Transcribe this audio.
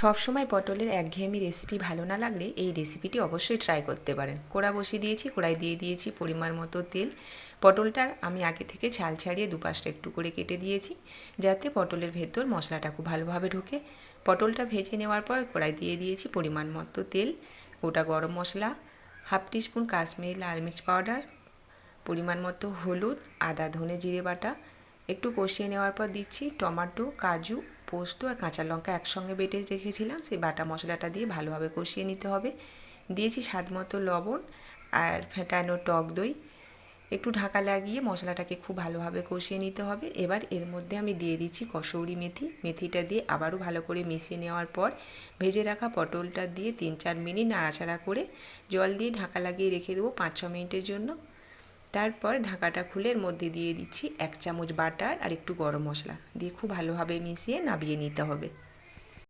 সব সময় পটলের একঘেয়েমি রেসিপি ভালো না লাগলে এই রেসিপিটি অবশ্যই ট্রাই করতে পারেন। কড়া বসিয়ে দিয়েছি, কড়াই দিয়ে দিয়েছি পরিমাণ মতো তেল। পটলটা আমি আগে থেকে ছাল ছাড়িয়ে দুপাশটা একটু করে কেটে দিয়েছি, যাতে পটলের ভেতর মশলাটা খুব ভালোভাবে ঢোকে। পটলটা ভেজে নেওয়ার পর কড়াই দিয়ে দিয়েছি পরিমাণ মতো তেল, গোটা গরম মশলা, হাফ টিস্পুন কাশ্মীরি লাল মির্চ পাউডার, পরিমাণ মতো হলুদ, আদা ধনে জিরে বাটা। একটু কষিয়ে নেওয়ার পর দিচ্ছি টমেটো, কাজু, পোস্ত আর কাঁচা লঙ্কা একসঙ্গে বেটে রেখেছিলাম, সেই বাটা মশলাটা দিয়ে ভালোভাবে কষিয়ে নিতে হবে। দিয়েছি স্বাদ মতো লবণ আর ফেটানো টক দই। একটু ঢাকা লাগিয়ে মশলাটাকে খুব ভালোভাবে কষিয়ে নিতে হবে। এবার এর মধ্যে আমি দিয়ে দিচ্ছি কসৌরি মেথি। মেথিটা দিয়ে আবারও ভালো করে মিশিয়ে নেওয়ার পর ভেজে রাখা পটলটা দিয়ে 3-4 মিনিট নাড়াচাড়া করে জল দিয়ে ঢাকা লাগিয়ে রেখে দেবো 5-6 মিনিটের জন্য। তারপর ঢাকাটা খুলে এর মধ্যে দিয়ে দিচ্ছি 1 চামচ বাটার আর একটু গরম মশলা দিয়ে খুব ভালোভাবে মিশিয়ে নামিয়ে নিতে হবে।